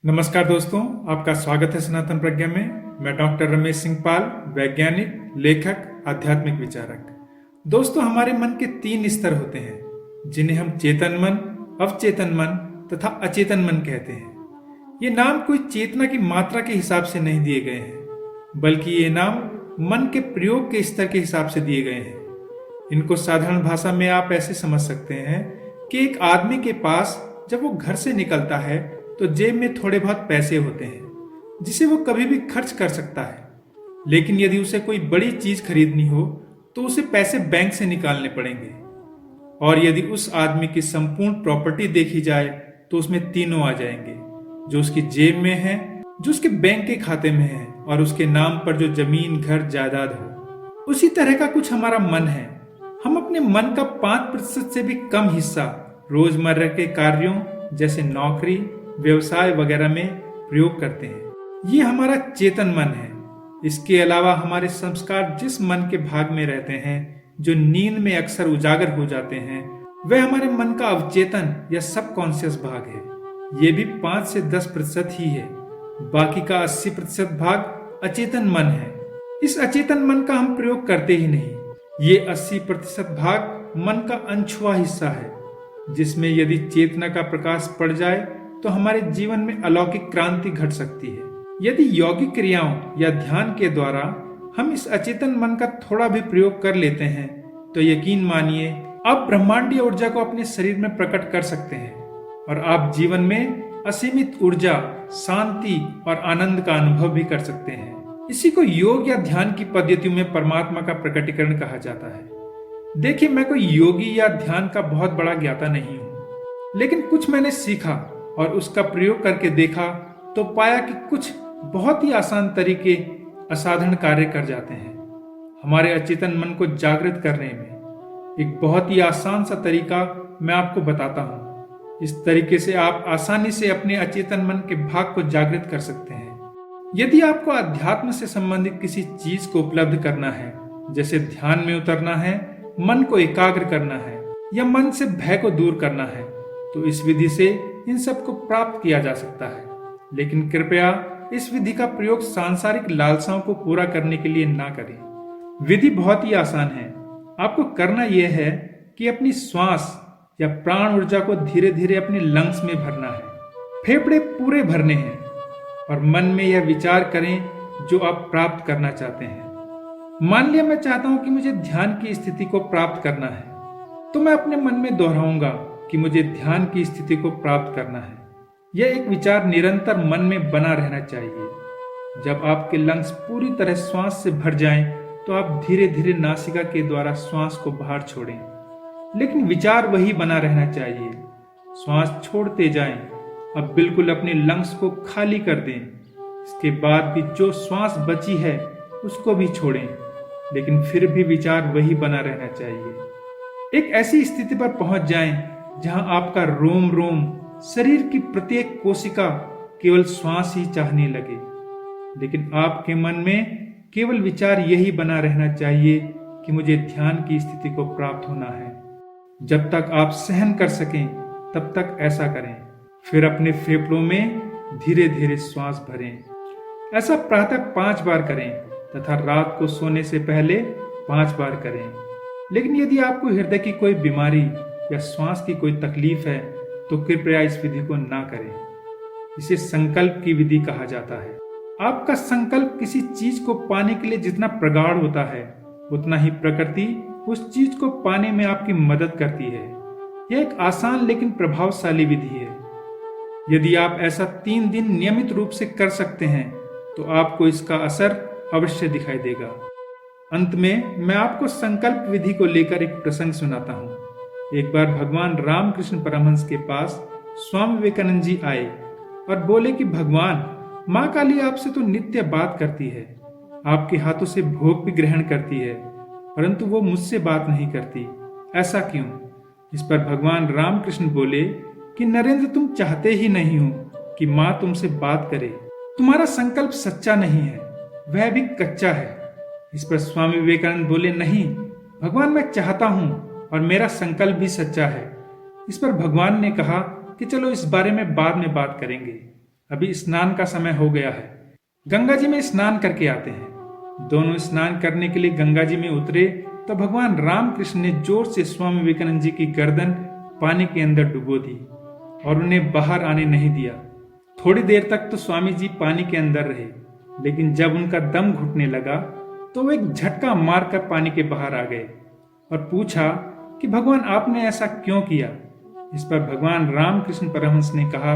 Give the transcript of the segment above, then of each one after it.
नमस्कार दोस्तों, आपका स्वागत है सनातन प्रज्ञा में। मैं डॉक्टर रमेश सिंह पाल, वैज्ञानिक, लेखक, आध्यात्मिक विचारक। दोस्तों, हमारे मन के 3 स्तर होते हैं जिन्हें हम चेतन मन, अवचेतन मन तथा अचेतन मन कहते हैं। ये नाम कोई चेतना की मात्रा के हिसाब से नहीं दिए गए हैं, बल्कि ये नाम मन के प्रयोग के स्तर के हिसाब से दिए गए हैं। इनको साधारण भाषा में आप ऐसे समझ सकते हैं कि एक आदमी के पास जब वो घर से निकलता है तो जेब में थोड़े बहुत पैसे होते हैं जिसे वो कभी भी खर्च कर सकता है। लेकिन यदि उसे कोई बड़ी चीज खरीदनी हो तो उसे पैसे बैंक से निकालने पड़ेंगे। और यदि उस आदमी की संपूर्ण प्रॉपर्टी देखी जाए तो उसमें तीनों आ जाएंगे, जो उसकी जेब में है, जो उसके बैंक के खाते में है और उसके नाम पर जो जमीन, घर, जायदाद हो। उसी तरह का कुछ हमारा मन है। हम अपने मन का 5% से भी कम हिस्सा रोजमर्रा के कार्यों जैसे नौकरी, व्यवसाय वगैरह में प्रयोग करते हैं। ये हमारा चेतन मन है। इसके अलावा हमारे संस्कार जिस मन के भाग में रहते हैं, जो नींद में अक्सर उजागर हो जाते हैं, वह हमारे मन का अवचेतन या सबकॉन्शियस भाग है। ये भी 5 से 10% ही है। बाकी का 80% भाग अचेतन मन है। इस अचेतन मन का हम प्रयोग करते ही नहीं। ये 80% भाग मन का अनछुआ हिस्सा है, जिसमें यदि चेतना का प्रकाश पड़ जाए तो हमारे जीवन में अलौकिक क्रांति घट सकती है। यदि यौगिक क्रियाओं या ध्यान के द्वारा हम इस अचेतन मन का थोड़ा भी प्रयोग कर लेते हैं तो यकीन मानिए आप ब्रह्मांडीय ऊर्जा को अपने शरीर में प्रकट कर सकते हैं और आप जीवन में असीमित ऊर्जा, शांति और आनंद का अनुभव भी कर सकते हैं। इसी को योग या ध्यान की पद्धतियों में परमात्मा का प्रकटीकरण कहा जाता है। देखिए, मैं कोई योगी या ध्यान का बहुत बड़ा ज्ञाता नहीं हूँ, लेकिन कुछ मैंने सीखा और उसका प्रयोग करके देखा तो पाया कि कुछ बहुत ही आसान तरीके असाधारण कार्य कर जाते हैं। हमारे अचेतन मन को जागृत करने में एक बहुत ही आसान सा तरीका मैं आपको बताता हूँ। इस तरीके से आप आसानी से अपने अचेतन मन के भाग को जागृत कर सकते हैं। यदि आपको अध्यात्म से संबंधित किसी चीज को उपलब्ध करना है, जैसे ध्यान में उतरना है, मन को एकाग्र करना है या मन से भय को दूर करना है, तो इस विधि से इन सब को प्राप्त किया जा सकता है। लेकिन कृपया इस विधि का प्रयोग सांसारिक लालसाओं को पूरा करने के लिए ना करें। विधि बहुत ही आसान है। आपको करना यह है कि अपनी श्वास या प्राण ऊर्जा को धीरे धीरे अपने लंग्स में भरना है। फेफड़े पूरे भरने हैं और मन में यह विचार करें जो आप प्राप्त करना चाहते हैं। मान लिया मैं चाहता हूं कि मुझे ध्यान की स्थिति को प्राप्त करना है, तो मैं अपने मन में दोहराऊंगा कि मुझे ध्यान की स्थिति को प्राप्त करना है। यह एक विचार निरंतर मन में बना रहना चाहिए। जब आपके लंग्स पूरी तरह श्वास से भर जाएं, तो आप धीरे धीरे नासिका के द्वारा श्वास को बाहर छोड़ें, लेकिन विचार वही बना रहना चाहिए। श्वास छोड़ते जाएं। अब बिल्कुल अपने लंग्स को खाली कर दें। इसके बाद भी जो श्वास बची है उसको भी छोड़ें, लेकिन फिर भी विचार वही बना रहना चाहिए। एक ऐसी स्थिति पर पहुंच जाएं जहां आपका रोम रोम, शरीर की प्रत्येक कोशिका केवल श्वास ही चाहने लगे, लेकिन आपके मन में केवल विचार यही बना रहना चाहिए कि मुझे ध्यान की स्थिति को प्राप्त होना है। जब तक आप सहन कर सकें तब तक ऐसा करें। फिर अपने फेफड़ों में धीरे धीरे श्वास भरें। ऐसा प्रातः 5 बार करें तथा रात को सोने से पहले 5 बार करें। लेकिन यदि आपको हृदय की कोई बीमारी या श्वास की कोई तकलीफ है तो कृपया इस विधि को ना करें। इसे संकल्प की विधि कहा जाता है। आपका संकल्प किसी चीज को पाने के लिए जितना प्रगाढ़ होता है, उतना ही प्रकृति उस चीज को पाने में आपकी मदद करती है। यह एक आसान लेकिन प्रभावशाली विधि है। यदि आप ऐसा 3 दिन नियमित रूप से कर सकते हैं तो आपको इसका असर अवश्य दिखाई देगा। अंत में मैं आपको संकल्प विधि को लेकर एक प्रसंग सुनाता हूँ। एक बार भगवान रामकृष्ण परमहंस के पास स्वामी विवेकानंद जी आए और बोले कि भगवान, माँ काली आपसे तो नित्य बात करती है, आपके हाथों से भोग भी ग्रहण करती है, परंतु वो मुझसे बात नहीं करती, ऐसा क्यों? इस पर भगवान रामकृष्ण बोले कि नरेंद्र, तुम चाहते ही नहीं हो कि माँ तुमसे बात करे। तुम्हारा संकल्प सच्चा नहीं है, वह भी कच्चा है। इस पर स्वामी विवेकानंद बोले, नहीं भगवान, मैं चाहता हूँ और मेरा संकल्प भी सच्चा है। इस पर भगवान ने कहा कि चलो इस बारे में बाद में बात करेंगे। अभी स्नान का समय हो गया है। गंगा जी में स्नान करके आते हैं। दोनों स्नान करने के लिए गंगा जी में उतरे तो भगवान रामकृष्ण ने जोर से स्वामी विवेकानंद जी की गर्दन पानी के अंदर डुबो दी और उन्हें बाहर आने नहीं दिया। थोड़ी देर तक तो स्वामी जी पानी के अंदर रहे, लेकिन जब उनका दम घुटने लगा तो वो एक झटका मारकर पानी के बाहर आ गए और पूछा कि भगवान आपने ऐसा क्यों किया। इस पर भगवान रामकृष्ण परमहंस ने कहा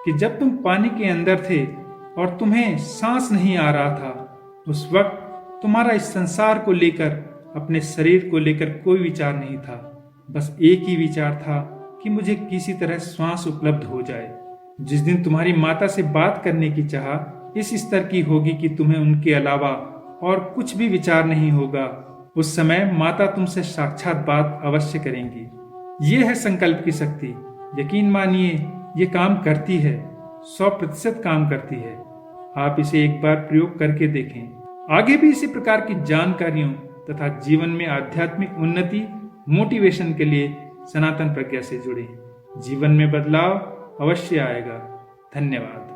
कि जब तुम पानी के अंदर थे और तुम्हें सांस नहीं आ रहा था, उस वक्त तुम्हारा इस संसार को लेकर, अपने शरीर को लेकर कोई विचार नहीं था। बस एक ही विचार था कि मुझे किसी तरह श्वास उपलब्ध हो जाए। जिस दिन तुम्हारी माता से बात करने की चाह इस स्तर की होगी कि तुम्हें उनके अलावा और कुछ भी विचार नहीं होगा, उस समय माता तुमसे साक्षात बात अवश्य करेंगी। ये है संकल्प की शक्ति। यकीन मानिए ये काम करती है, 100% काम करती है। आप इसे एक बार प्रयोग करके देखें। आगे भी इसी प्रकार की जानकारियों तथा जीवन में आध्यात्मिक उन्नति, मोटिवेशन के लिए सनातन प्रज्ञा से जुड़ें। जीवन में बदलाव अवश्य आएगा। धन्यवाद।